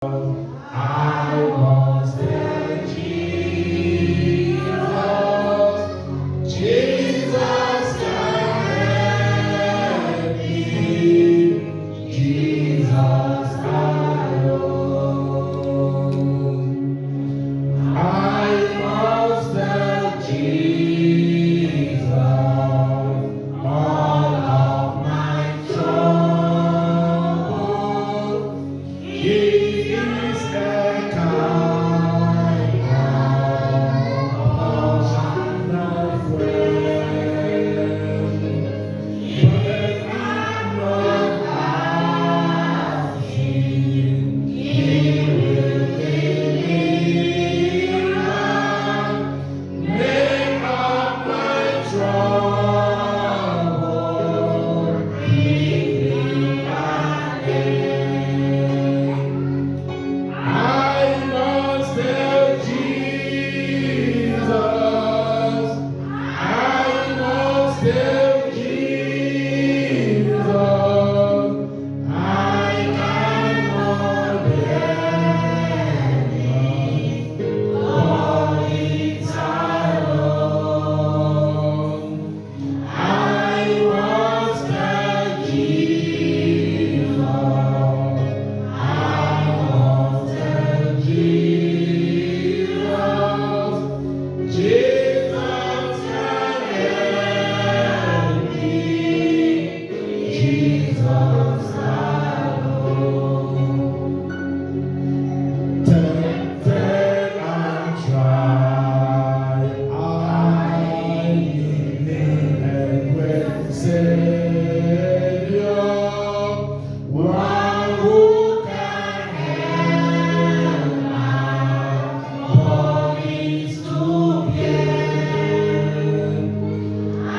I was there, Jesus, Jesus can help me, Jesus alone. I was there, Jesus, all of my trouble. He is a kind compassionate friend. But I'm not asking, He will deliver, make up my trouble, bring me again. I must tell Jesus. I must tell Jesus. I cannot bear all its alone. I must tell Jesus. I must tell Jesus. Jesus can help me. Jesus alone. Tempted and tried, I need a great Savior, one who can help my bodies to bear. I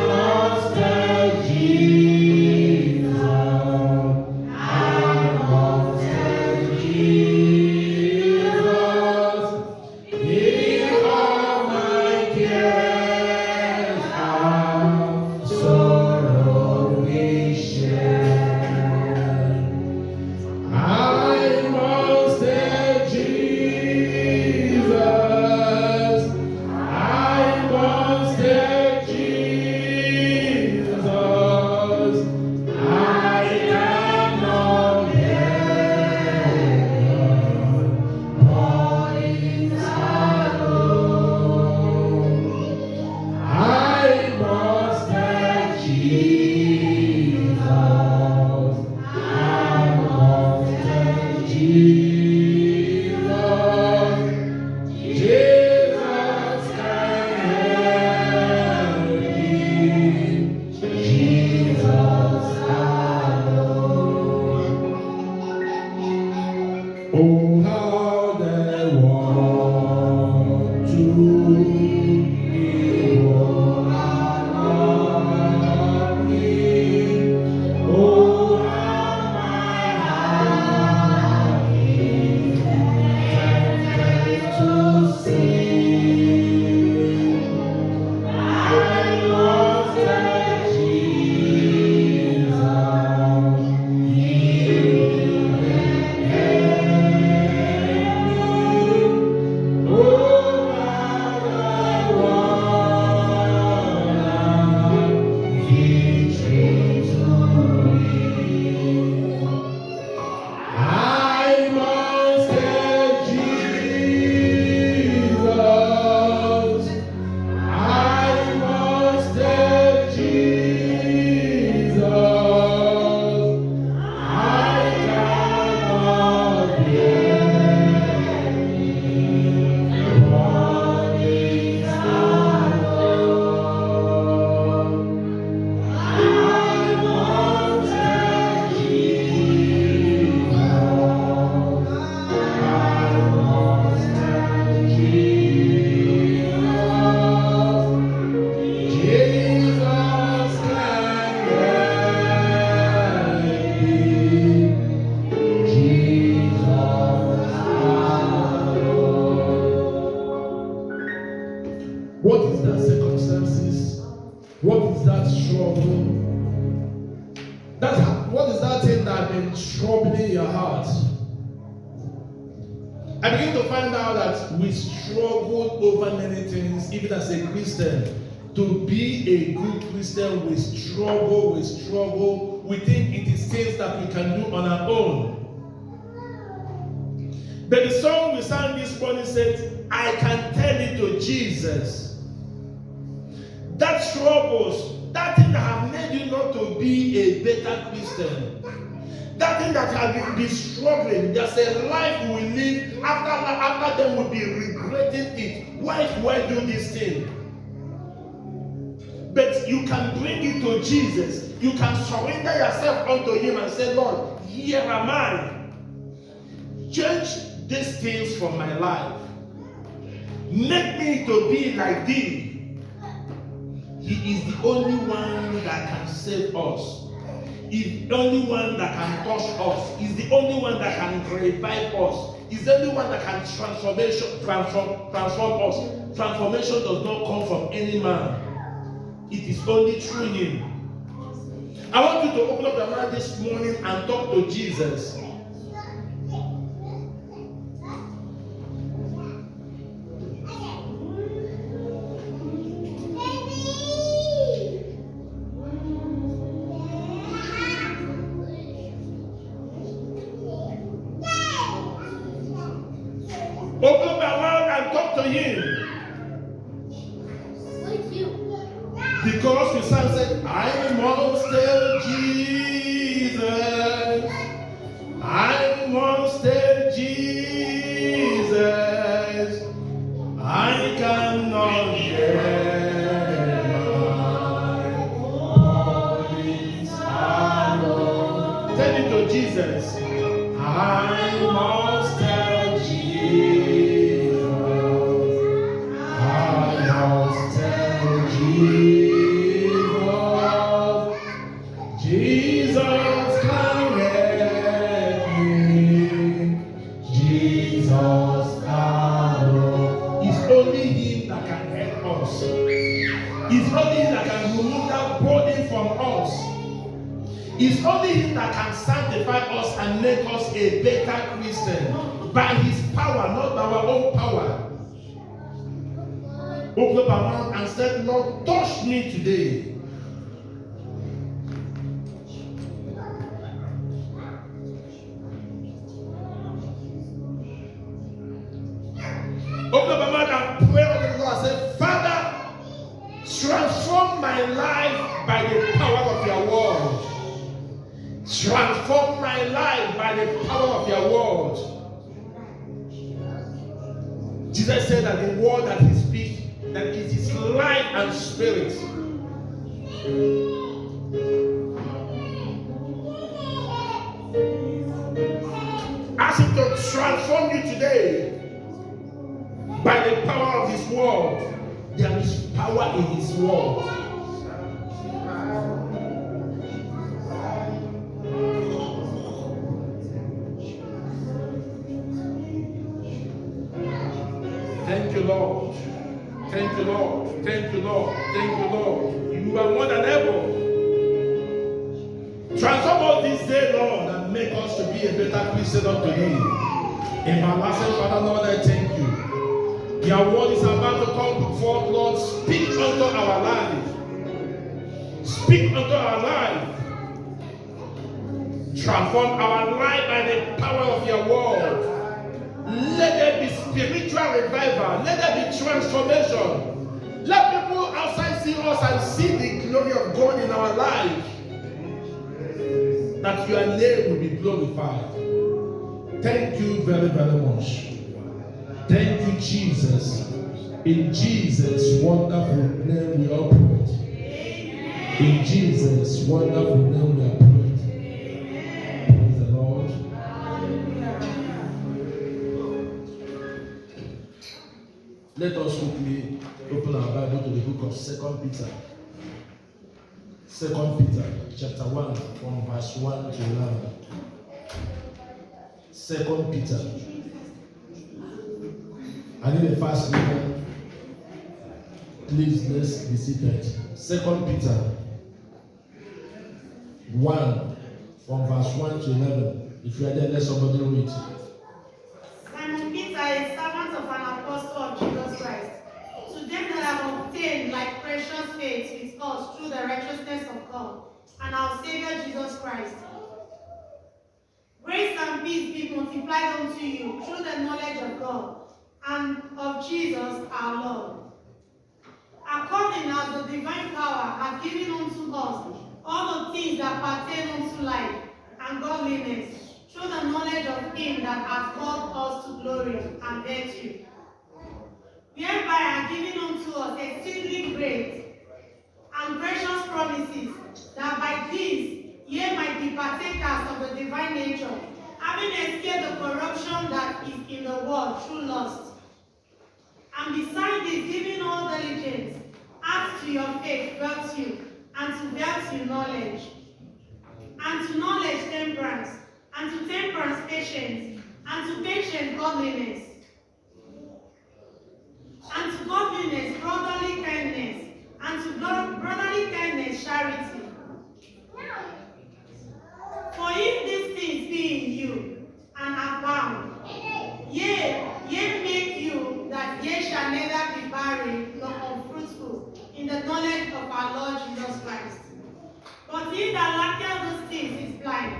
must tell Jesus. I must tell Jesus. Hear all my cares and sorrow we share. I must tell Jesus. I must tell Jesus. I cannot bear all its alone. I must tell Jesus. I must tell Jesus. Jesus can help me, Jesus alone. Oh, how they want to evil around me. Oh, how my heart is tempted to sin. I must tell Jesus. He will help me over the world, victory to me. I must tell Jesus. I must tell Jesus. I cannot bear what is alone. I must tell Jesus. I must tell Jesus. Jesus can help me. Jesus alone. What is that circumstances? What is that struggle? What is that thing that been troubling your heart? I begin to find out that we struggle over many things, even as a Christian. To be a good Christian, we struggle. We think it is things that we can do on our own. But the song we sang this morning said, I can tell it to Jesus. That struggles, that thing that have made you not to be a better Christian, that thing that have been struggling, there's a life we will live, after them will be regretting it. Why do I do this thing? But you can bring it to Jesus. You can surrender yourself unto Him and say, Lord, here am I. Change these things from my life. Make me to be like Thee. He is the only one that can save us. He's the only one that can touch us. He's the only one that can revive us. He's the only one that can transform us. Transformation does not come from any man. It is only through Him. I want you to open up your mouth this morning and talk to Jesus. Open up your mouth and talk to Him. Because the Son said, I must tell Jesus. I must tell Jesus. I cannot bear my burdens alone. Tell it to Jesus. I must tell Jesus. I must tell Jesus. It's only Him that can sanctify us and make us a better Christian by His power, not by our own power. Open up our mouth and say, Lord, touch me today. Open up our mouth and pray unto the Lord and say, Father, transform my life by the power of your word. Transform my life by the power of your word. Jesus said that the word that He speaks, that it is life and spirit. Ask Him to transform you today by the power of His word. There is power in His word. Thank you, Lord. Thank you, Lord. Thank you, Lord. Thank you, Lord. You are more than able. Transform us this day, Lord, and make us to be a better Christian unto Thee. In my last name, Father, Lord, I thank you. Your word is about to come forth, Lord. Speak unto our life. Speak unto our life. Transform our life by the power of your word. Let there be spiritual revival. Let there be transformation. Let people outside see us and see the glory of God in our life. That your name will be glorified. Thank you very, very much. Thank you, Jesus. In Jesus' wonderful name we operate. In Jesus' wonderful name we operate. Praise the Lord. Let us quickly open our Bible to the book of 2 Peter. 2 Peter chapter 1 from verse 1 to 11. 2 Peter. I need a fast reader. Please, let's be seated. 2 Peter 1 from verse 1 to 11. If you are there, let somebody read. Simon Peter, servant of an apostle of Jesus Christ, to them that have obtained like precious faith with us through the righteousness of God and our Savior Jesus Christ. Grace and peace be multiplied unto you through the knowledge of God and of Jesus our Lord. According as the divine power hath given unto us all the things that pertain unto life and godliness, through the knowledge of him that hath called us to glory and virtue, whereby are given unto us exceedingly great and precious promises, that by these ye might be partakers of the divine nature, having escaped the corruption that is in the world through lust. And beside this, giving all diligence, add to your faith virtue, and to virtue knowledge, and to knowledge temperance, and to temperance patience, and to patience godliness, and to godliness brotherly kindness, and to brotherly kindness charity. For if these things be in you, and abound, yea, make you that ye shall neither be barren nor unfruitful in the knowledge of our Lord Jesus Christ. But he that lacketh those things is blind,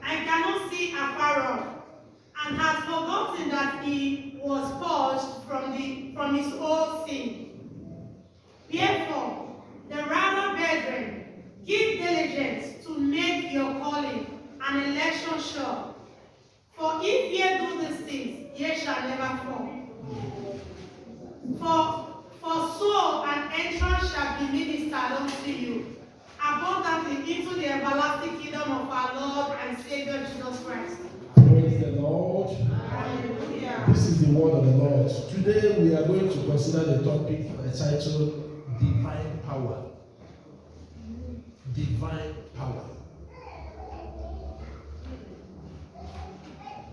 and cannot see afar off, and hath forgotten that he was purged from his old sin. Therefore, the rather, brethren, give diligence to make your calling and election sure. For if ye do these things, ye shall never fall. For so an entrance shall be ministered unto you abundantly into the everlasting kingdom of our Lord and Savior Jesus Christ. Praise the Lord. Hallelujah. This is the word of the Lord. Today we are going to consider the topic entitled Divine Power. Divine Power.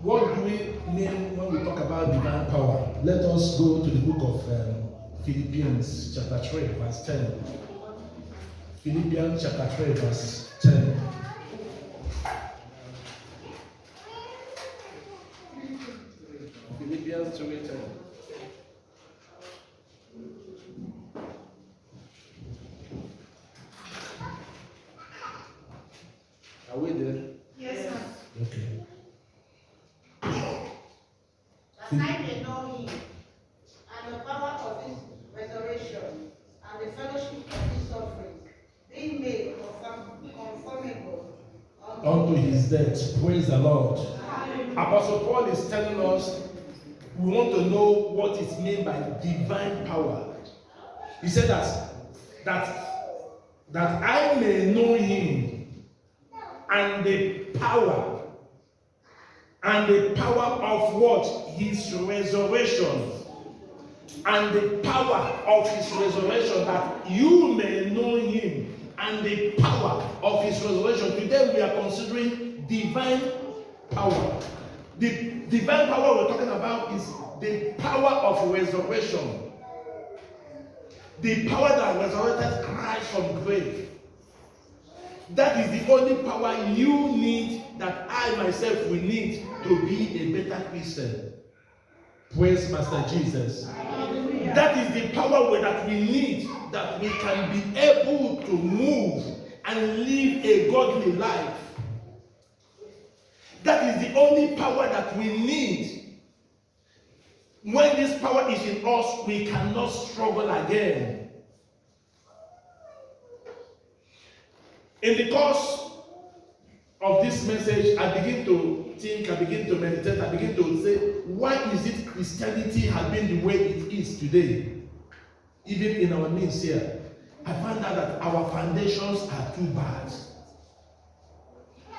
What do we mean when we talk about divine power? Let us go to the book of Philippians chapter 3 verse 10. Philippians chapter 3 verse 10. Philippians 3:10. Are we there? Yes, sir. Okay. That I may know him, and the power of his resurrection, and the fellowship of his suffering, being made conformable Unto his death. Praise the Lord. Apostle Paul is telling us we want to know what is meant by divine power. He said that I may know him and the power of what? His resurrection. And the power of his resurrection, that you may know him and the power of his resurrection. Today we are considering divine power. The divine power we're talking about is the power of resurrection. The power that resurrected Christ from grave. That is the only power you need, that I myself will need to be a better Christian. Praise Master Jesus. Hallelujah. That is the power that we need, that we can be able to move and live a godly life. That is the only power that we need. When this power is in us, we cannot struggle again. In the course of this message, I begin to think, I begin to meditate, I begin to say, why is it Christianity has been the way it is today? Even in our midst here, I found out that our foundations are too bad.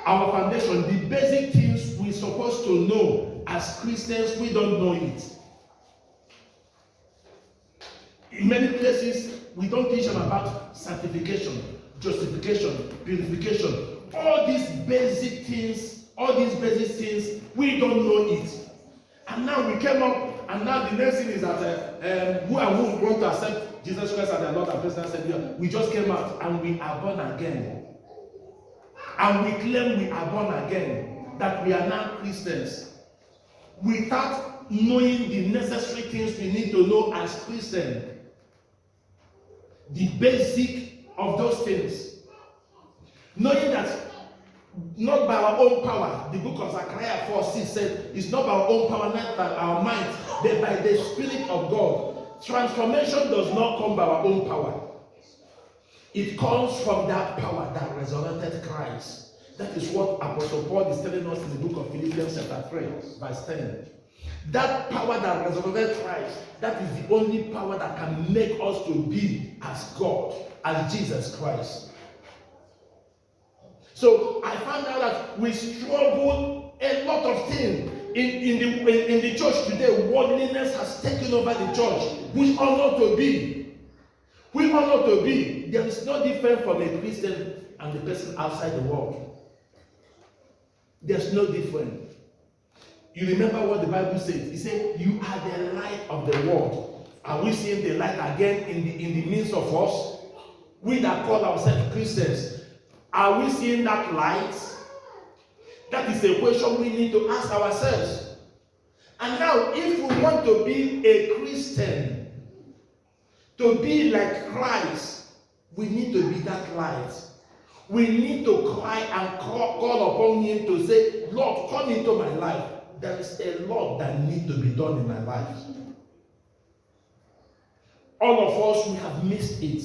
Our foundation, the basic things we're supposed to know as Christians, we don't know it. In many places, we don't teach them about sanctification, justification, purification. All these basic things, we don't know it. And now we came up, and now the next thing is that who want to accept Jesus Christ as their Lord and personal Savior. We just came out and we are born again. And we claim we are born again, that we are now Christians. without knowing the necessary things we need to know as Christians. The basic of those things. Knowing that not by our own power, the book of Zechariah 4:6 said, it's not by our own power, not by our mind, but by the Spirit of God. Transformation does not come by our own power. It comes from that power that resurrected Christ. That is what Apostle Paul is telling us in the book of Philippians chapter 3, verse 10. That power that resurrected Christ, that is the only power that can make us to be as God, as Jesus Christ. So I found out that we struggle a lot of things in the church today. Worldliness has taken over the church. We ought not to be. We ought not to be. There is no difference from a Christian and the person outside the world. There's no difference. You remember what the Bible says? It said, "You are the light of the world." Are we seeing the light again in the midst of us? We that call ourselves Christians, are we seeing that light? That is a question we need to ask ourselves. And now, if we want to be a Christian, to be like Christ, we need to be that light. We need to cry and call upon Him to say, "Lord, come into my life." There is a lot that needs to be done in my life. All of us, we have missed it.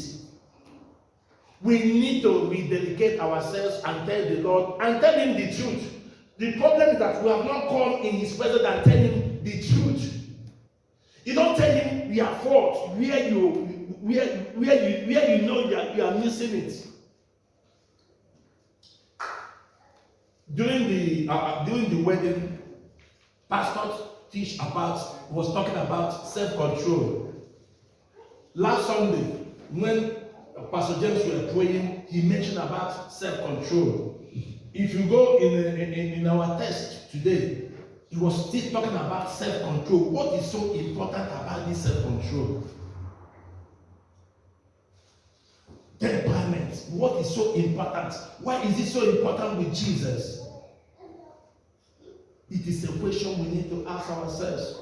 We need to rededicate ourselves and tell the Lord and tell Him the truth. The problem is that we have not come in His presence and tell Him the truth. You don't tell Him your fault, where you know you are missing it. During the wedding, Pastor was talking about self-control. Last Sunday, when Pastor James were praying, he mentioned about self-control. If you go in our text today, he was still talking about self-control. What is so important about this self-control? Temperament. What is so important? Why is it so important with Jesus? It is a question we need to ask ourselves.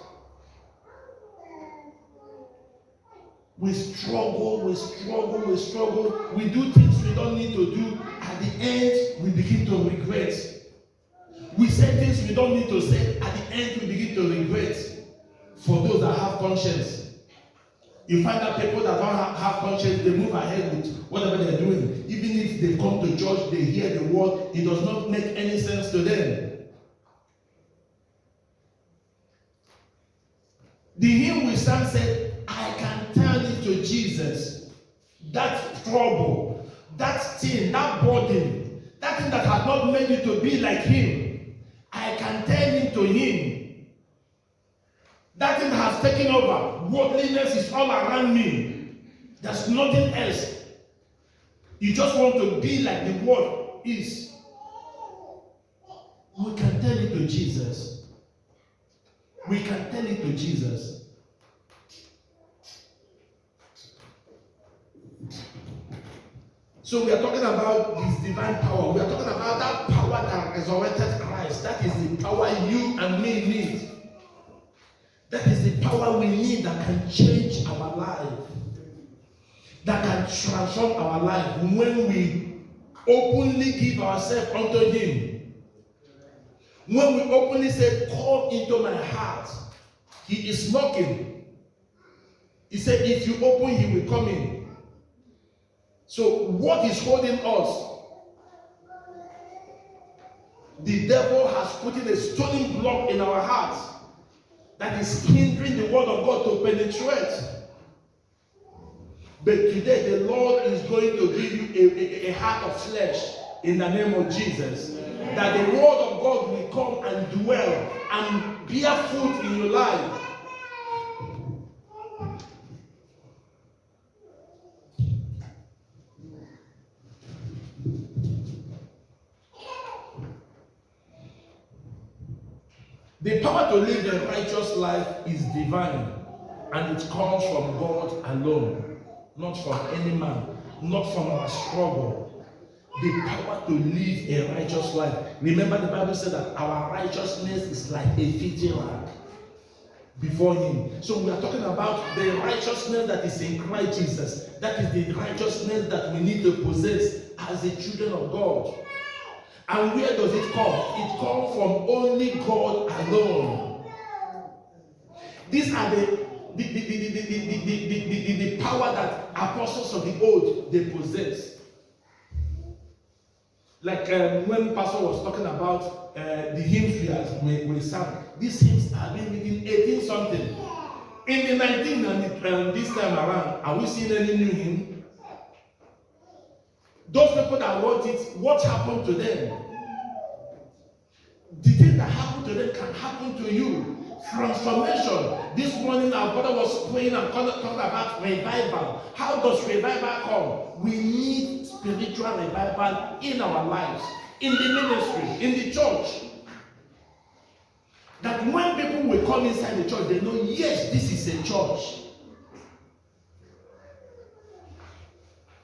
We struggle. We do things we don't need to do. At the end, we begin to regret. We say things we don't need to say. At the end, we begin to regret. For those that have conscience, you find that people that don't have conscience, they move ahead with whatever they're doing. Even if they come to church, they hear the word, it does not make any sense to them. The hymn we sang said, "I can tell it to Jesus." That trouble, that sin, that burden, that thing that had not made you to be like Him, I can tell it to Him. That thing has taken over. Worldliness is all around me. There's nothing else. You just want to be like the world is. We can tell it to Jesus. We can tell it to Jesus. So we are talking about this divine power. We are talking about that power that resurrected Christ. That is the power you and me need. That is the power we need that can change our life. That can transform our life when we openly give ourselves unto Him. When we openly say, "Come into my heart," He is knocking. He said, if you open, He will come in. So what is holding us? The devil has put in a stony block in our hearts that is hindering the word of God to penetrate. But today the Lord is going to give you a heart of flesh in the name of Jesus. That the word of God will come and dwell and bear fruit in your life. The power to live a righteous life is divine, and it comes from God alone, not from any man, not from our struggle. the power to live a righteous life. Remember, the Bible said that our righteousness is like a filthy rag before Him. So we are talking about the righteousness that is in Christ Jesus. That is the righteousness that we need to possess as the children of God. And where does it come? It comes from only God alone. These are the power that apostles of the old they possess. Like when Pastor was talking about the hymns we sang, these hymns have been written 18 something. In the 19 and this time around, are we seeing any new hymn? Those people that wrote it, what happened to them? The thing that happened to them can happen to you. Transformation. This morning our brother was praying and talking about revival. How does revival come? We need spiritual revival in our lives, in the ministry, in the church. That when people will come inside the church, they know, yes, this is a church.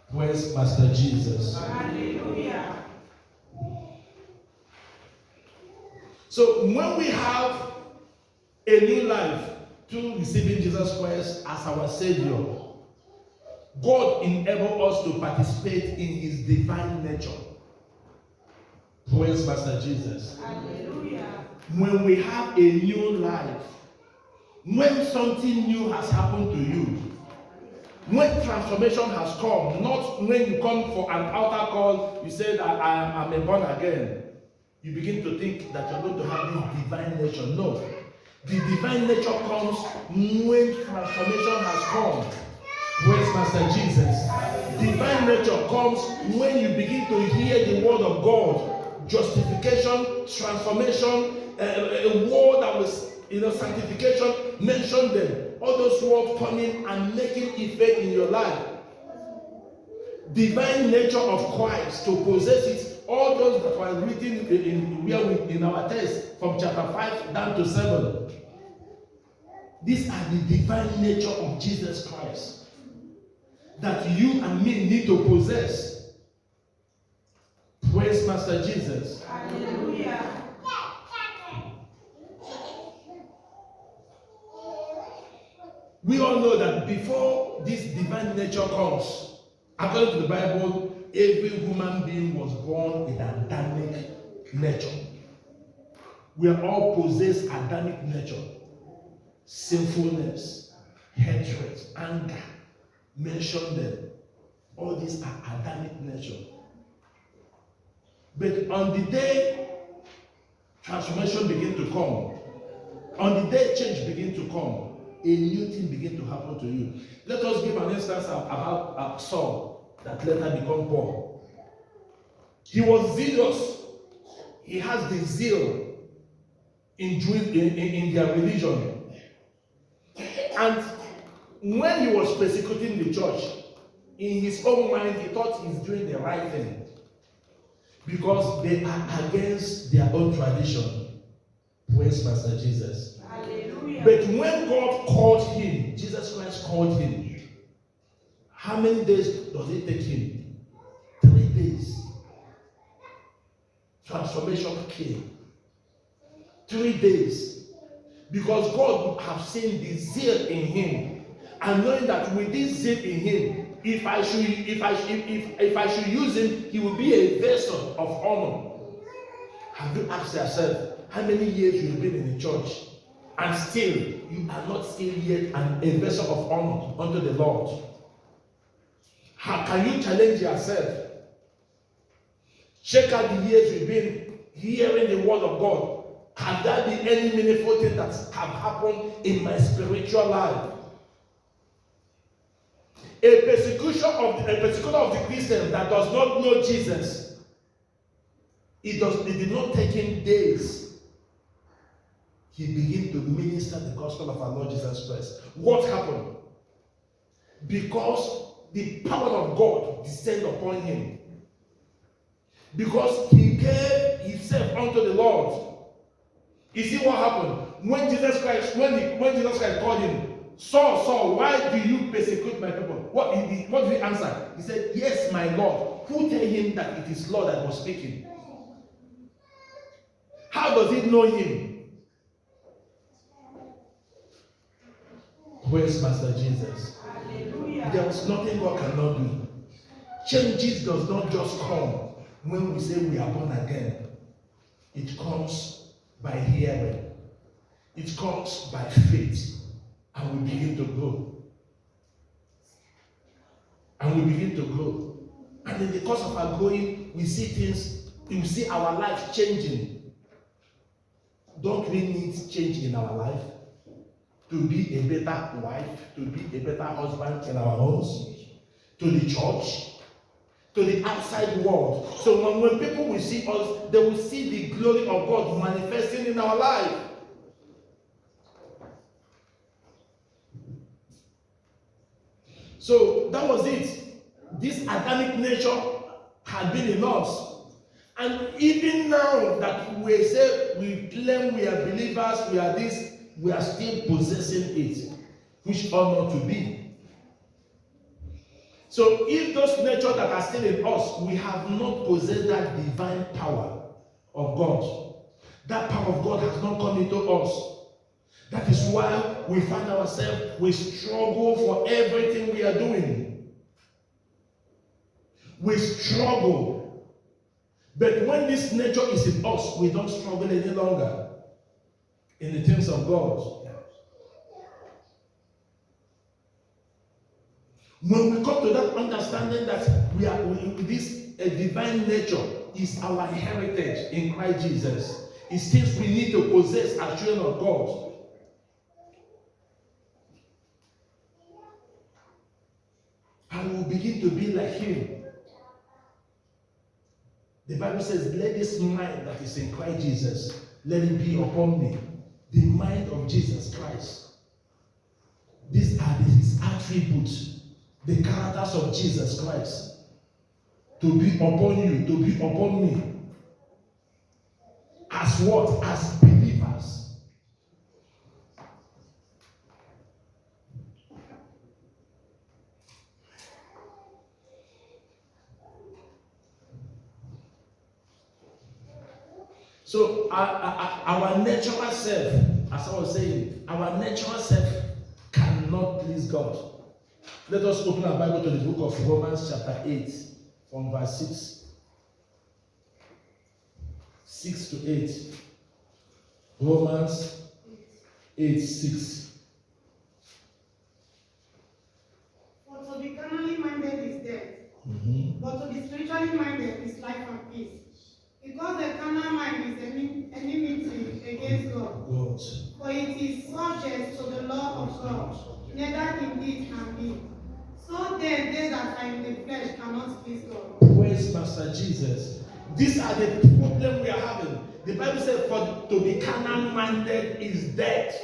Where's Master Jesus? Hallelujah. So when we have a new life through receiving Jesus Christ as our Savior, God enables us to participate in His divine nature. Praise Master Jesus. hallelujah. When we have a new life, when something new has happened to you, when transformation has come, not when you come for an altar call, you say that I'm a born again. You begin to think that you're going to have this divine nature. No. The divine nature comes when transformation has come. Where's Master Jesus? Divine nature comes when you begin to hear the word of God. Justification, transformation, a word that was, sanctification, mention them. All those words coming and making effect in your life. Divine nature of Christ, to possess it. All those that were written in our text from chapter 5 down to 7. These are the divine nature of Jesus Christ that you and me need to possess. Praise Master Jesus. Hallelujah. We all know that before this divine nature comes, according to the Bible, every human being was born with Adamic nature. We are all possess Adamic nature. Sinfulness, hatred, anger, mention them. All these are Adamic nature. But on the day transformation begin to come, on the day change begin to come, a new thing begin to happen to you. Let us give an instance about Saul that later become Paul. He was zealous. He has the zeal in their religion. And when he was persecuting the church, in his own mind, he thought he's doing the right thing. Because they are against their own tradition. Praise Master Jesus. Hallelujah. But when God called him, Jesus Christ called him, how many days does it take him? 3 days. Transformation came. 3 days. Because God have seen the zeal in him, and knowing that with this zeal in him, if I should use him, he will be a vessel of honor. Have you asked yourself how many years you've been in the church, and still you are not still yet a vessel of honor unto the Lord? How can you challenge yourself? Check out the years you've been hearing the word of God. Have there been any meaningful thing that have happened in my spiritual life? A persecutor of the Christians that does not know Jesus, it did not take him days. He began to minister the gospel of our Lord Jesus Christ. What happened? Because the power of God descended upon him. Because he gave himself unto the Lord. You see what happened? When Jesus Christ called him, Saul, Saul, why do you persecute my people? What did he answer? He said, yes, my Lord. Who tell him that it is Lord that was speaking? How does he know him? Where's Master Jesus? Hallelujah. There is nothing God cannot do. Changes does not just come when we say we are born again. It comes by hearing. It comes by faith. And we begin to grow. And we begin to grow. And in the course of our growing, we see things, we see our life changing. Don't we need change in our life? To be a better wife, to be a better husband in our homes, to the church, to the outside world. So when people will see us, they will see the glory of God manifesting in our life. So that was it. This Adamic nature had been in us. And even now that we say we claim we are believers, we are this, we are still possessing it, which ought not to be. So if those natures that are still in us, we have not possessed that divine power of God. That power of God has not come into us. That is why we find ourselves, we struggle for everything we are doing. We struggle. But when this nature is in us, we don't struggle any longer in the things of God. When we come to that understanding that this divine nature is our heritage in Christ Jesus, it's things we need to possess as children of God. And we'll begin to be like him. The Bible says, let this mind that is in Christ Jesus, let it be upon me. The mind of Jesus Christ. These are his attributes, the characters of Jesus Christ. To be upon you, to be upon me. As what? As believers. So our natural self, as I was saying, our natural self cannot please God. Let us open our Bible to the book of Romans chapter 8 from verse 6. 6 to 8. Romans 8, 6. For to be carnally minded is death, but to be spiritually minded is life and peace. Because the carnal mind is enmity against God. For it is subject to the law of God, neither indeed can be. So then they that are in the flesh cannot please God. Where's Master Jesus? These are the problems we are having. The Bible says, for to be carnal minded is death.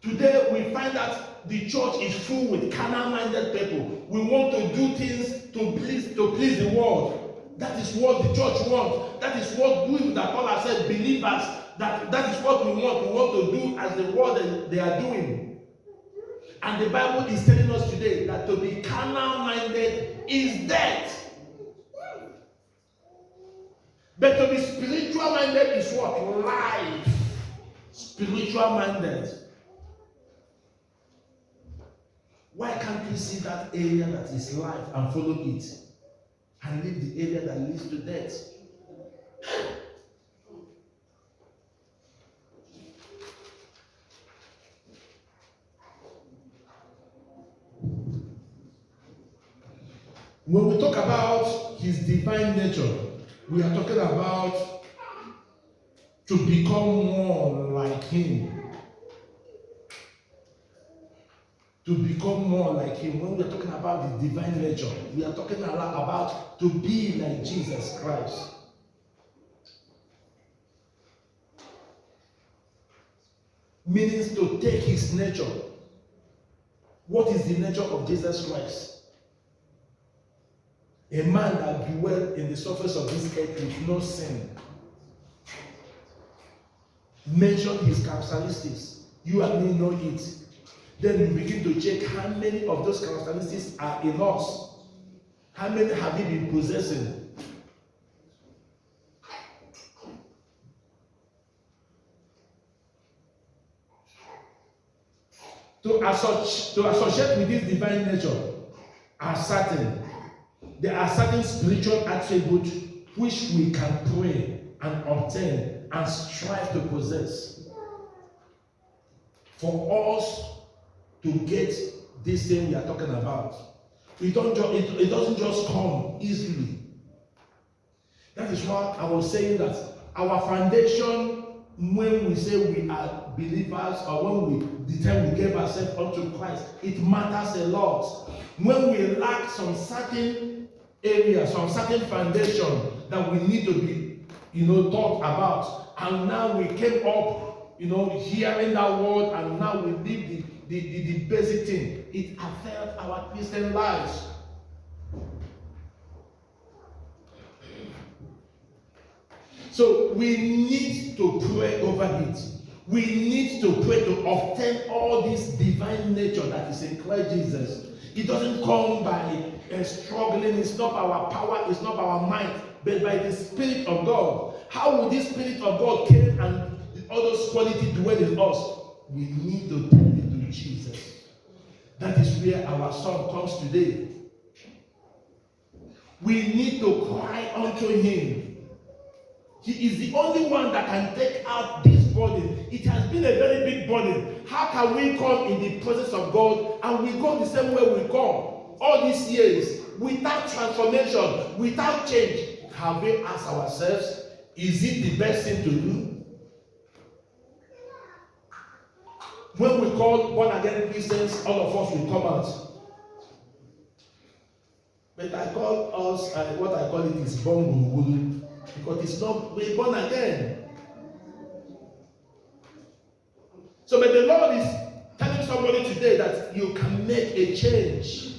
Today we find that the church is full with carnal minded people. We want to do things to please the world. That is what the church wants. That is what we that Paul has said, believers, that is what we want. We want to do as the world they are doing. And the Bible is telling us today that to be carnal minded is death. But to be spiritual minded is what? Life. Spiritual minded. Why can't we see that area that is life and follow it? And leave the area that leads to death? When we talk about his divine nature, we are talking about to become more like him. To become more like him. When we are talking about the divine nature, we are talking about to be like Jesus Christ. Means to take his nature. What is the nature of Jesus Christ? A man that dwelt in the surface of this earth with no sin. Mention his characteristics. You and me know it. Then you begin to check how many of those characteristics are in us. How many have we been possessing? To associate with this divine nature are certain. There are certain spiritual attributes which we can pray and obtain and strive to possess. For us to get this thing we are talking about, it doesn't just come easily. That is why I was saying that our foundation, when we say we are believers, or the time we gave ourselves unto Christ, it matters a lot. When we lack some certain areas, some certain foundation that we need to be, thought about, and now we came up, hearing that word, and now we live the basic thing, it affects our Christian lives. So we need to pray over it. We need to pray to obtain all this divine nature that is in Christ Jesus. It doesn't come by struggling. It's not our power. It's not our might, but by the Spirit of God. How will this Spirit of God came and all those qualities dwell in us? We need to turn it to Jesus. That is where our song comes today. We need to cry unto Him. He is the only one that can take out this burden. It has been a very big burden. How can we come in the presence of God and we go the same way we come all these years without transformation, without change? Have we asked ourselves, is it the best thing to do? When we call born again Christians, all of us will come out. But I call us, what I call it is born. Because it's not, we're born again. So, but the Lord is telling somebody today that you can make a change.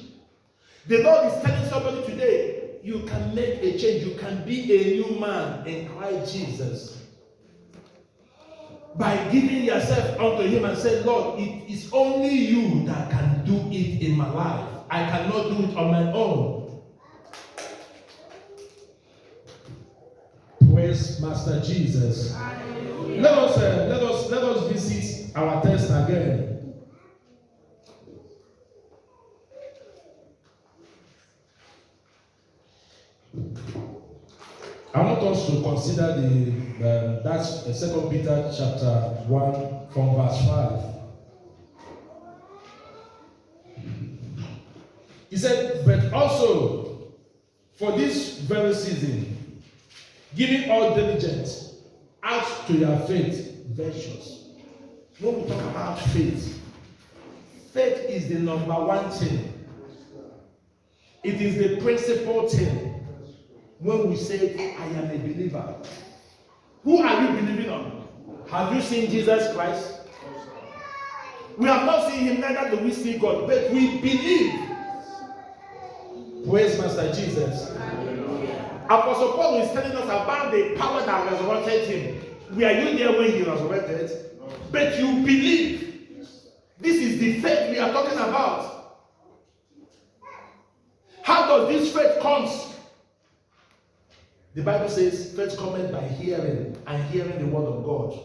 The Lord is telling somebody today, you can make a change. You can be a new man in Christ Jesus. By giving yourself unto Him and say, Lord, it is only you that can do it in my life. I cannot do it on my own. Praise Master Jesus. Let us visit our text again. I want us to consider that's 2 Peter chapter 1 from verse 5. He said, but also for this very season, giving all diligence, add to your faith virtues. When we talk about faith, faith is the number one thing. It is the principal thing. When we say, I am a believer, who are you believing on? Have you seen Jesus Christ? We have not seen Him, neither do we see God, but we believe. Praise Master Jesus. Apostle Paul is telling us about the power that resurrected Him. Were you there when He resurrected? But you believe. This is the faith we are talking about. How does this faith come? The Bible says faith cometh by hearing, and hearing the word of God.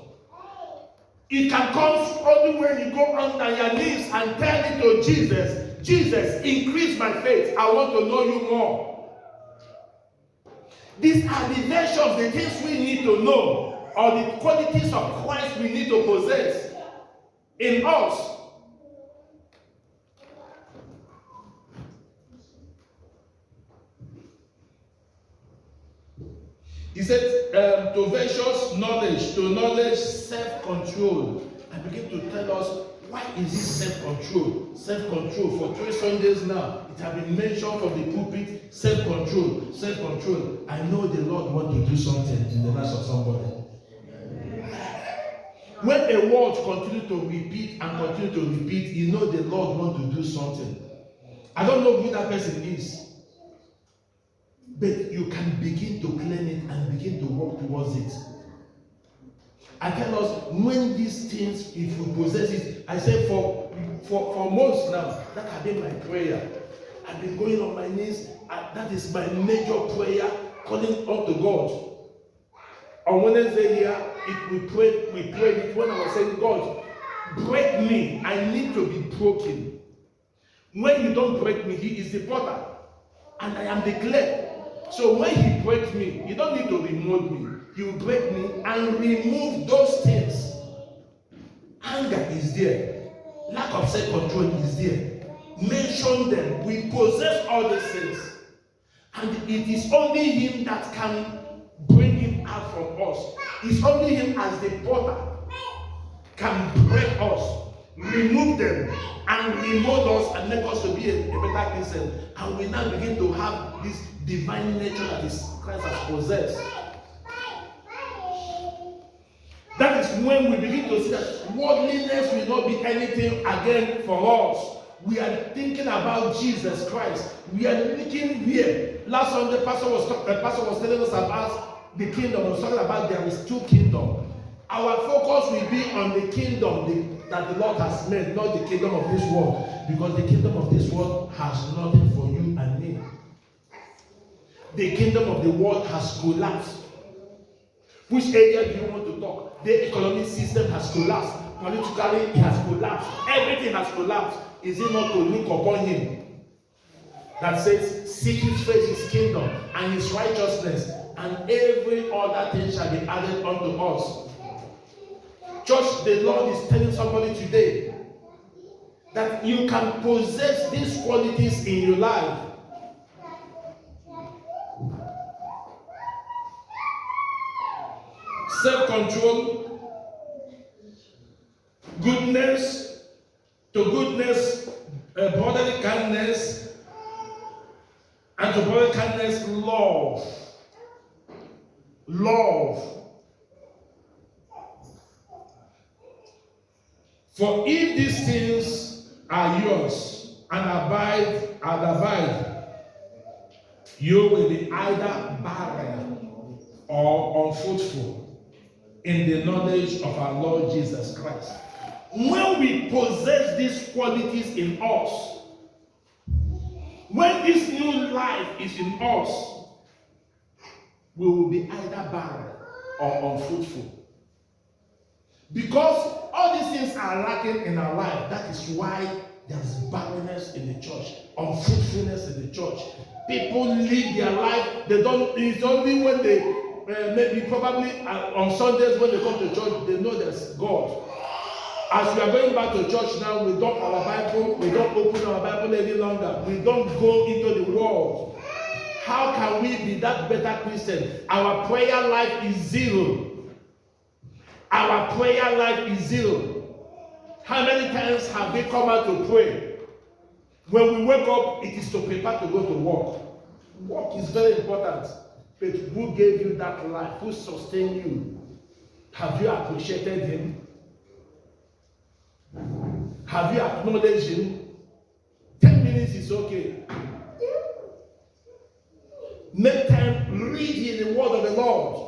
It can come only when you go on your knees and tell it to Jesus. Jesus, increase my faith. I want to know you more. These are the nations, the things we need to know, or the qualities of Christ we need to possess in us. He said, to virtuous knowledge, to knowledge, self-control. And begin to tell us, why is this self-control? Self-control. For 3 Sundays now, it has been mentioned from the pulpit, self-control, self-control. I know the Lord wants to do something in the lives of somebody. When a word continues to repeat and continue to repeat, you know the Lord wants to do something. I don't know who that person is. But you can begin to claim it and begin to work towards it. I tell us when these things, if we possess it, I say for months now, that has been my prayer. I've been going on my knees. That is my major prayer, calling out to God. On Wednesday here, we prayed it when I was saying, God, break me. I need to be broken. When you don't break me, He is the potter, and I am the clay. So when He breaks me, you don't need to remold me. He will break me and remove those things. Anger is there. Lack of self-control is there. Mention them. We possess all these things. And it is only Him that can bring it out from us. It's only Him as the potter can break us, remove them, and remold us and make us to be a better person. And we now begin to have this divine nature that is Christ has possessed. That is when we begin to see that worldliness will not be anything again for us. We are thinking about Jesus Christ. We are looking here. Last Sunday, Pastor was telling us about the kingdom. He was talking about there is two kingdoms. Our focus will be on the kingdom that the Lord has made, not the kingdom of this world. Because the kingdom of this world has nothing for you and me. The kingdom of the world has collapsed. Which area do you want to talk? The economic system has collapsed. Politically, it has collapsed. Everything has collapsed. Is it not to look upon Him? That says, seek His face, His kingdom, and His righteousness, and every other thing shall be added unto us. Church, the Lord is telling somebody today that you can possess these qualities in your life. Self-control, goodness, brotherly kindness, and to brotherly kindness, love. For if these things are yours and abide, you will be either barren or unfruitful in the knowledge of our Lord Jesus Christ. When we possess these qualities in us, when this new life is in us, we will be either barren or unfruitful. Because all these things are lacking in our life. That is why there's barrenness in the church, unfruitfulness in the church. People live their life, it's only when they probably on Sundays when they come to church, they know there's God. As we are going back to church now, we don't our Bible, we don't open our Bible any longer. We don't go into the world. How can we be that better Christian? Our prayer life is zero. Our prayer life is zero. How many times have we come out to pray? When we wake up, it is to prepare to go to work. Work is very important. But who gave you that life? Who sustained you? Have you appreciated Him? Have you acknowledged Him? 10 minutes is okay. Make time, read in the word of the Lord.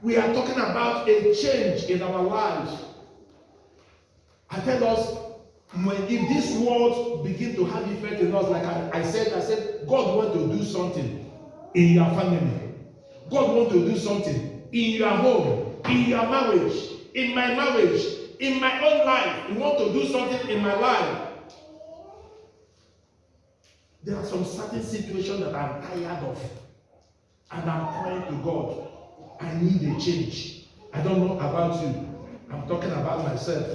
We are talking about a change in our lives. I tell us, if this world begin to have effect in us, like I said, God wants to do something in your family. God wants to do something in your home, in your marriage, in my marriage, in my own life. He wants to do something in my life. There are some certain situations that I'm tired of, and I'm praying to God. I need a change. I don't know about you. I'm talking about myself.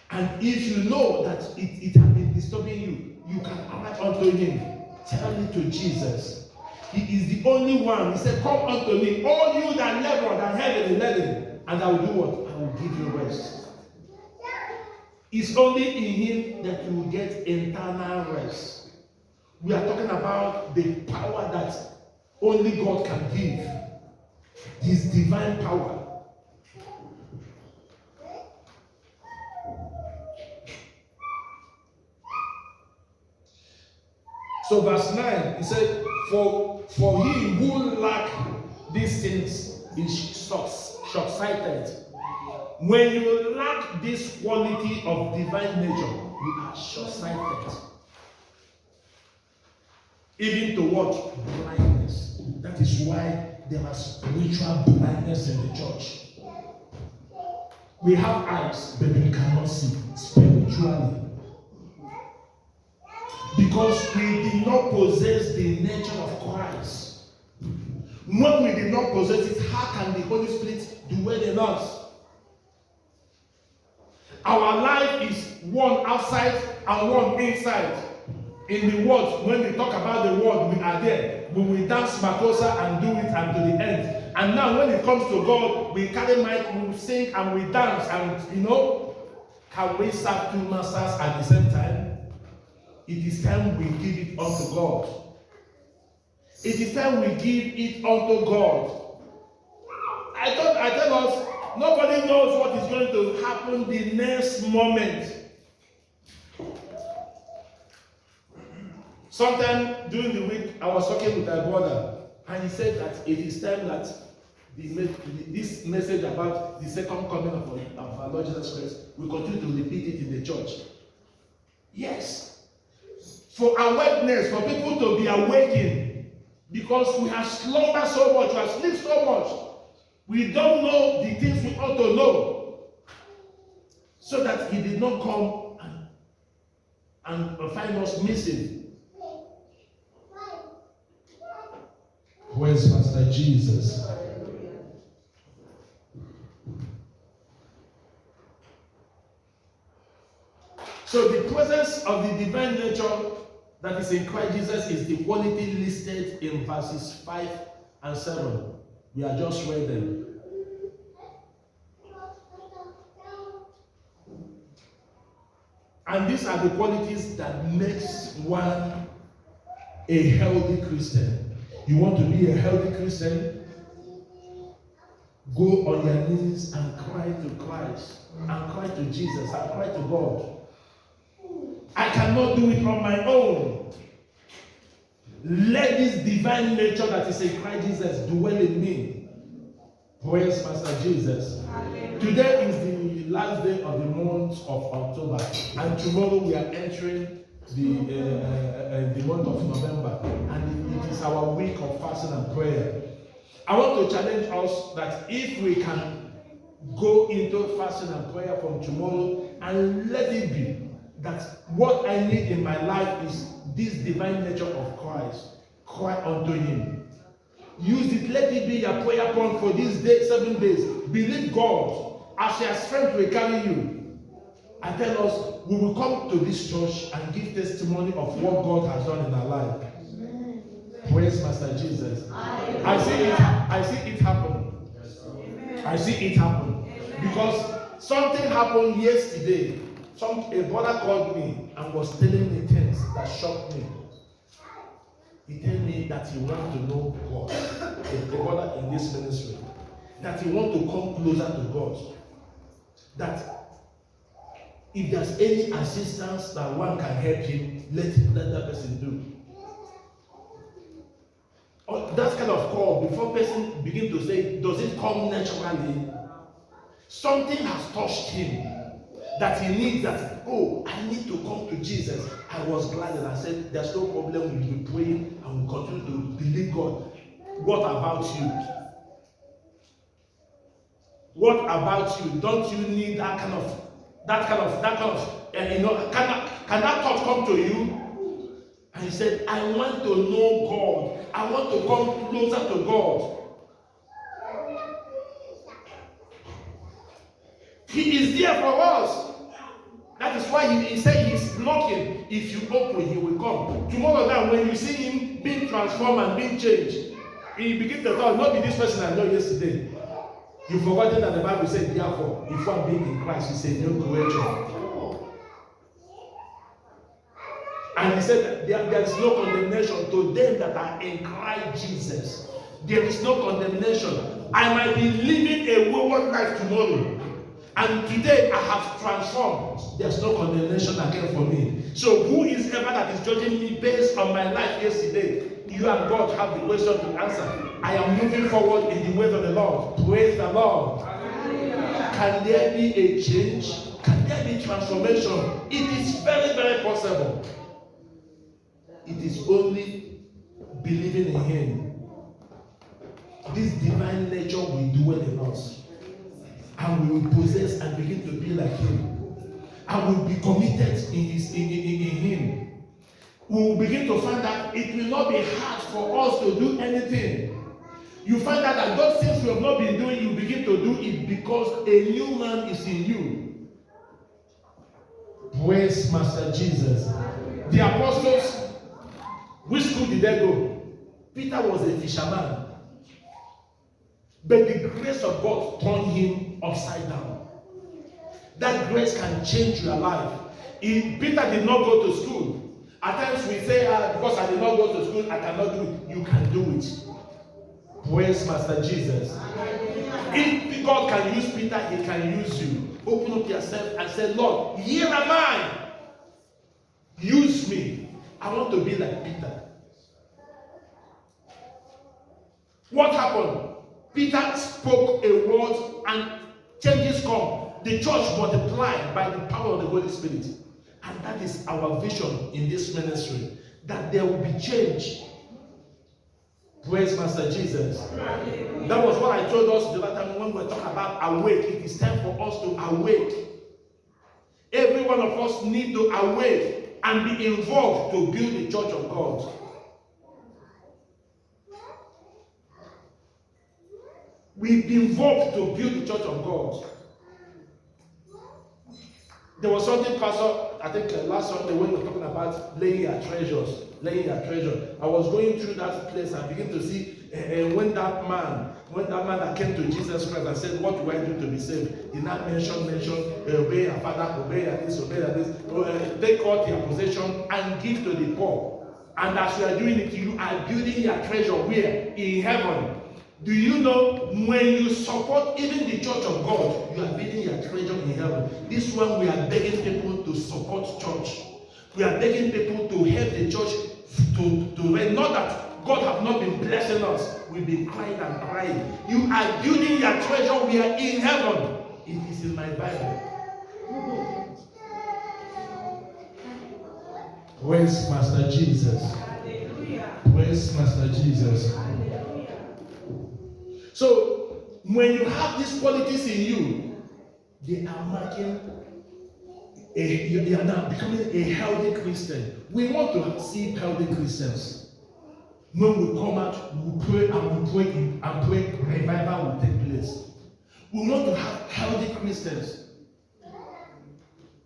And if you know that it has been disturbing you, you can cry unto Him. Tell it to Jesus. He is the only one. He said, come unto me, all you that labor and heavy laden, and I will do what? I will give you rest. It's only in Him that you will get eternal rest. We are talking about the power that only God can give. His divine power. So verse 9, he said, for he who lack these things is short-sighted. When you lack this quality of divine nature, you are short-sighted. Even to what? Blindness. That is why there is spiritual blindness in the church. We have eyes, but we cannot see spiritually. Because we did not possess the nature of Christ. When we did not possess it, how can the Holy Spirit dwell in us? Our life is one outside and one inside. In the world, when we talk about the world, we are there. We will dance Makosa and do it until the end. And now when it comes to God, we carry mic, we sing and we dance. And can we serve two masters at the same time? It is time we give it unto God. It is time we give it unto God. I tell us, nobody knows what is going to happen the next moment. Sometime during the week, I was talking with my brother, and he said that it is time that this message about the second coming of our Lord Jesus Christ, we continue to repeat it in the church. Yes. For awareness, for people to be awakened, because we have slumbered so much, we have slept so much, we don't know the things we ought to know, so that He did not come and find us missing. Where's Master Jesus? So the presence of the divine nature that is in Christ Jesus is the quality listed in verses 5 and 7. We are just read them. And these are the qualities that makes one a healthy Christian. You want to be a healthy Christian? Go on your knees and cry to Christ, and cry to Jesus, and cry to God. I cannot do it on my own. Let this divine nature that is in Christ Jesus dwell in me. Praise Master Jesus. Amen. Today is the last day of the month of October, and tomorrow we are entering the month of November, and it is our week of fasting and prayer. I want to challenge us that if we can go into fasting and prayer from tomorrow, and let it be that what I need in my life is this divine nature of Christ. Cry unto Him. Use it. Let it be your prayer point for these 7 days. Believe God. As your strength will carry you. And tell us, we will come to this church and give testimony of what God has done in our life. Praise Master Jesus. I see it happen. I see it happen. Because something happened yesterday. A brother called me and was telling me things that shocked me. He told me that he wants to know God. A brother in this ministry. That he wants to come closer to God. That if there's any assistance that one can help him, let that person do. That kind of call, before person begin to say, does it come naturally? Something has touched him. That he needs that, I need to come to Jesus. I was glad and I said, there's no problem, we'll be praying and we'll continue to believe God. What about you? What about you? Don't you need that kind of, can that thought come to you? And he said, I want to know God. I want to come closer to God. He is there for us. That is why he said he's knocking. If you open, he will come. Tomorrow now, when you see him being transformed and being changed, he begins to thought, not be this person I know yesterday. You've forgotten that the Bible said, therefore, if one being in Christ, he said, no creature. And he said that there is no condemnation to them that are in Christ Jesus. There is no condemnation. I might be living a wayward life tomorrow. And today I have transformed. There's no condemnation again for me. So who is ever that is judging me based on my life yesterday? You and God have the question to answer. I am moving forward in the ways of the Lord. Praise the Lord. Can there be a change? Can there be transformation? It is very, very possible. It is only believing in Him. This divine nature will dwell in us. And we will possess and begin to be like Him. And we will be committed in Him. We will begin to find that it will not be hard for us to do anything. You find out that those things we have not been doing, you begin to do it because a new man is in you. Praise Master Jesus. The apostles, which school did they go? Peter was a fisherman. But the grace of God turned him upside down. That grace can change your life. Peter did not go to school. At times we say, because I did not go to school, I cannot do it. You can do it. Praise Master Jesus. If God can use Peter, He can use you. Open up yourself and say, Lord, here am I. Use me. I want to be like Peter. What happened? Peter spoke a word and changes come. The church multiplied by the power of the Holy Spirit. And that is our vision in this ministry. That there will be change. Praise Master Jesus. That was what I told us the other time when we were talking about awake. It is time for us to awake. Every one of us need to awake and be involved to build the church of God. We be involved to build the church of God. There was something, Pastor, I think last Sunday when we were talking about laying your treasures. Laying your treasure. I was going through that place and began to see when that man that came to Jesus Christ and said, what do I do to be saved? He not mention, obey your father, obey your this, obey your this, take out your possession and give to the poor. And as you are doing it, you are building your treasure where? In heaven. Do you know when you support even the church of God, you are building your treasure in heaven? This one we are begging people to support church. We are begging people to help the church to not that God have not been blessing us. We've been crying and crying. You are building your treasure. We are in heaven. It is in my Bible. Praise Master Jesus. Hallelujah. Praise Master Jesus. Hallelujah. So when you have these qualities in you, they are marking you are now becoming a healthy Christian. We want to see healthy Christians. When we come out, we pray and we pray, revival will take place. We want to have healthy Christians.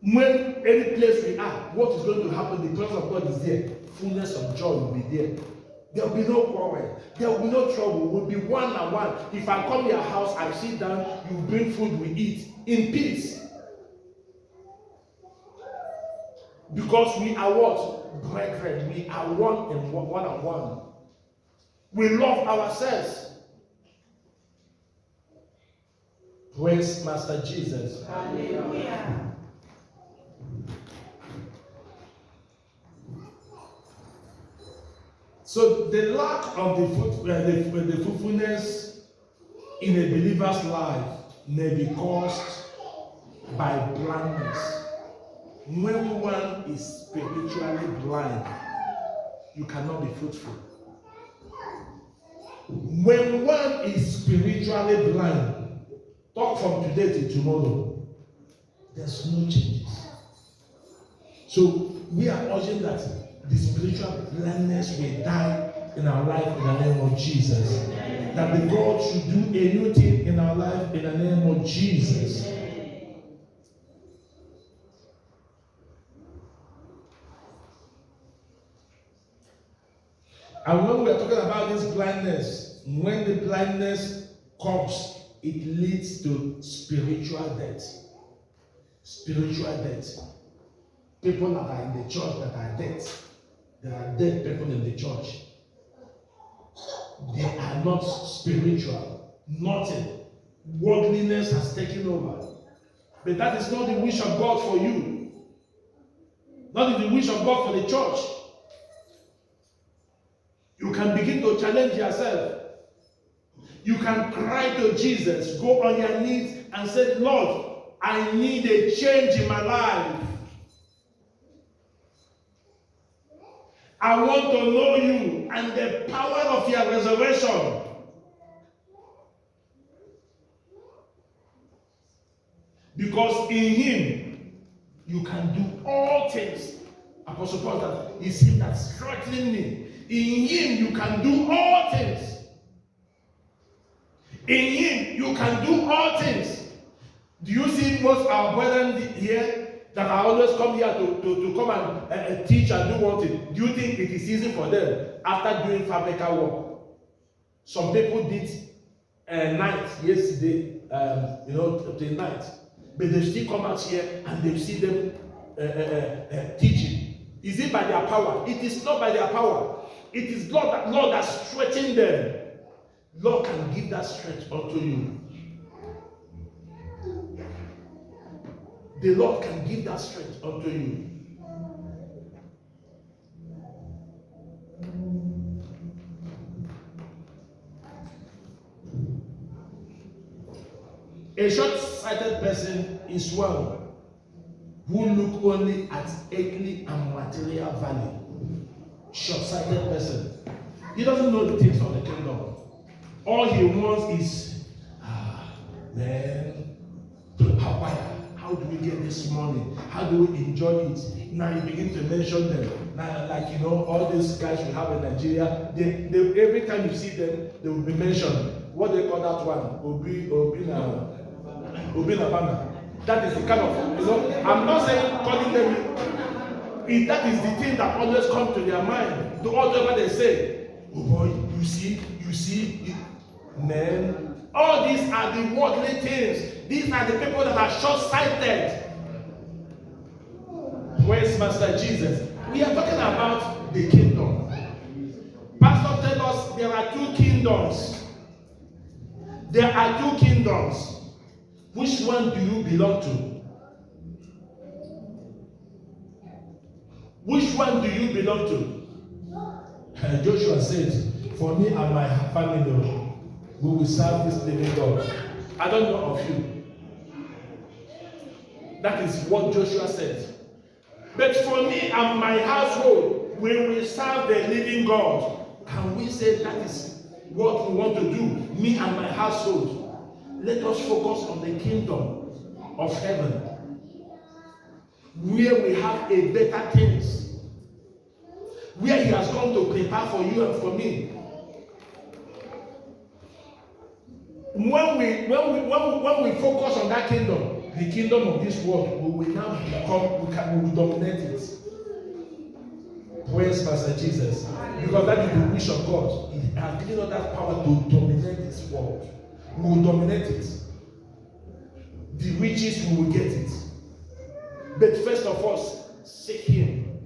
When any place we are, what is going to happen? The presence of God is there. Fullness of joy will be there. There will be no quarrel. There will be no trouble. We'll be one on one. If I come to your house, I sit down, you bring food, we eat in peace. Because we are what? Brethren. We are one and one on one. We love ourselves. Praise Master Jesus. Hallelujah. So the lack of the fruitfulness in a believer's life may be caused by blindness. When one is spiritually blind, you cannot be fruitful. When one is spiritually blind, talk from today till tomorrow, there's no changes. So we are urging that the spiritual blindness will die in our life in the name of Jesus. That the God should do a new thing in our life in the name of Jesus. And when we are talking about this blindness, when the blindness comes, it leads to spiritual death. Spiritual death. People that are in the church that are dead. There are dead people in the church. They are not spiritual. Nothing. Worldliness has taken over. But that is not the wish of God for you. Not the wish of God for the church. You can begin to challenge yourself. You can cry to Jesus, go on your knees and say, Lord, I need a change in my life. I want to know you and the power of your resurrection. Because in him, you can do all things. Apostle Paul said, it's him that's strengthening me. In him, you can do all things. In him, you can do all things. Do you see most of our brethren here that are always come here to come and teach and do one thing? Do you think it is easy for them after doing fabrical work? Some people did night yesterday, till night. But they still come out here and they see them teaching. Is it by their power? It is not by their power. It is Lord that stretching them. Lord can give that strength unto you. The Lord can give that strength unto you. A short-sighted person is one who look only at earthly and material value. Short-sighted person. He doesn't know the things of the kingdom. All he wants is, man, how do we get this money? How do we enjoy it? Now you begin to mention them. Now, all these guys we have in Nigeria, they every time you see them, they will be mentioned. What they call that one? Obi Nabana. That is the kind of, I'm not saying calling them. That is the thing that always comes to their mind. Whatever they say, oh boy, you see, man. All these are the worldly things. These are the people that are short-sighted. Where's Master Jesus? We are talking about the kingdom. Pastor tell us there are two kingdoms. There are two kingdoms. Which one do you belong to? Which one do you belong to? Joshua said, for me and my family, we will serve this living God. I don't know of you. That is what Joshua said. But for me and my household, we will serve the living God. Can we say that is what we want to do? Me and my household. Let us focus on the kingdom of heaven, where we have a better things, where he has come to prepare for you and for me. When we focus on that kingdom, the kingdom of this world, we will now become, we will dominate it. Praise Master Jesus. Because that is the wish of God. He has given us that power to dominate this world. We will dominate it. The riches, we will get it. But first of all, seek him.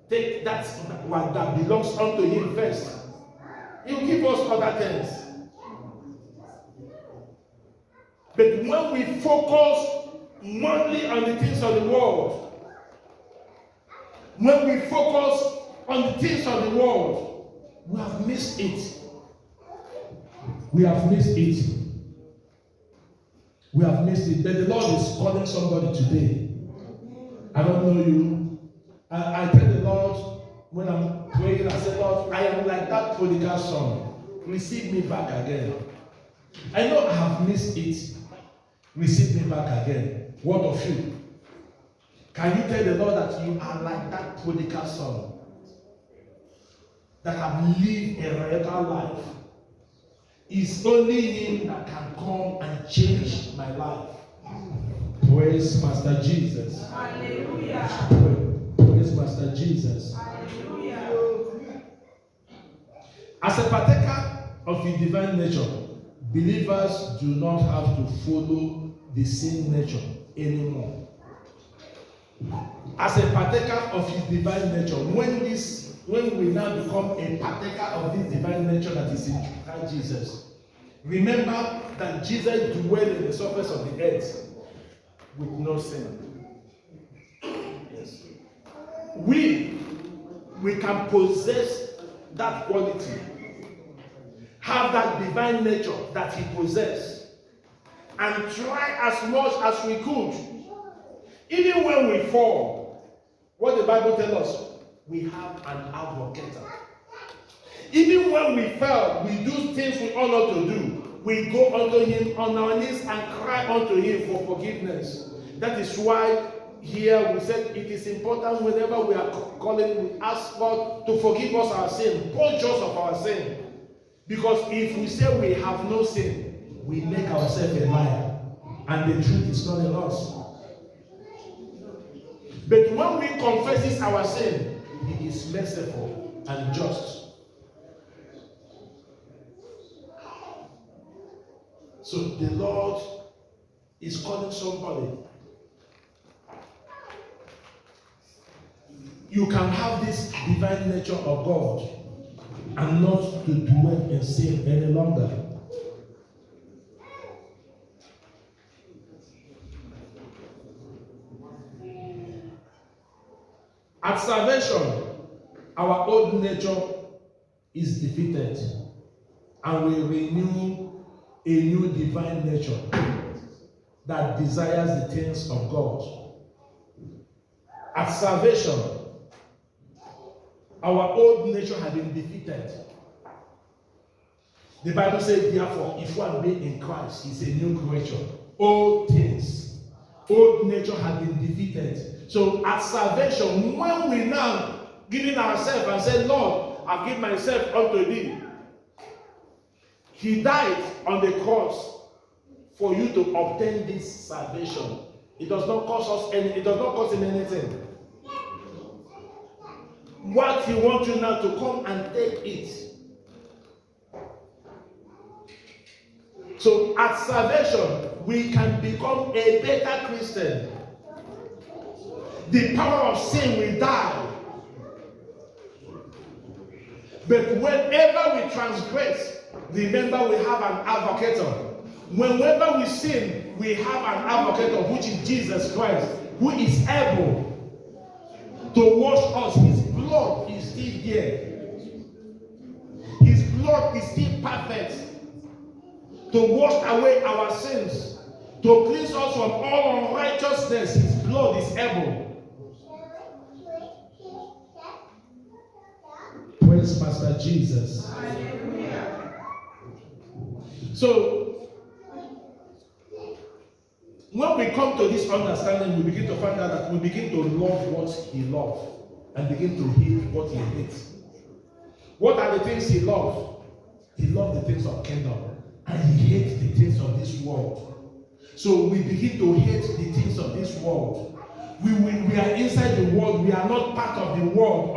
Take that what that belongs unto him first. He will give us other things. But when we focus only on the things of the world, when we focus on the things of the world, we have missed it. We have missed it. We have missed it. But the Lord is calling somebody today. I don't know you. I tell the Lord when I'm praying, I say, Lord, I am like that prodigal son. Receive me back again. I know I have missed it. Receive me back again. What of you? Can you tell the Lord that you are like that prodigal son that have lived a regular life? It's only him that can come and change my life. Praise Master Jesus. Hallelujah. Praise Master Jesus. Hallelujah. As a partaker of his divine nature, believers do not have to follow the same nature anymore. As a partaker of his divine nature, when we now become a partaker of this divine nature that is in Christ Jesus, remember that Jesus dwelled in the surface of the earth. with no sin. Yes. We can possess that quality, have that divine nature that he possessed, and try as much as we could. Even when we fall, what the Bible tells us, we have an advocate. Even when we fail, we do things we ought not to do. We go unto him on our knees and cry unto him for forgiveness. That is why here we said it is important whenever we are calling, we ask God to forgive us our sin, purge us of our sin. Because if we say we have no sin, we make ourselves a liar, and the truth is not in us. But when we confess our sin, he is merciful and just. So the Lord is calling somebody. You can have this divine nature of God and not to dwell in sin any longer. At salvation, our old nature is defeated, and we renew a new divine nature that desires the things of God. At salvation, our old nature has been defeated. The Bible says, therefore, if one be in Christ, he's a new creature. Old things, old nature has been defeated. So at salvation, when we now giving ourselves and say, Lord, I give myself unto thee, he died on the cross for you to obtain this salvation. It does not cost us it does not cost him anything. What he wants you now to come and take it. So at salvation, we can become a better Christian. The power of sin will die. But whenever we transgress, remember we have an advocate. Whenever we sin, we have an advocate, which is Jesus Christ, who is able to wash us. His blood is still there. His blood is still perfect to wash away our sins, to cleanse us from all unrighteousness. His blood is able. Praise Master Jesus. So, when we come to this understanding, we begin to find out that we begin to love what he loves and begin to hate what he hates. What are the things he loves? He loves the things of kingdom, and he hates the things of this world. So we begin to hate the things of this world. We are inside the world. We are not part of the world.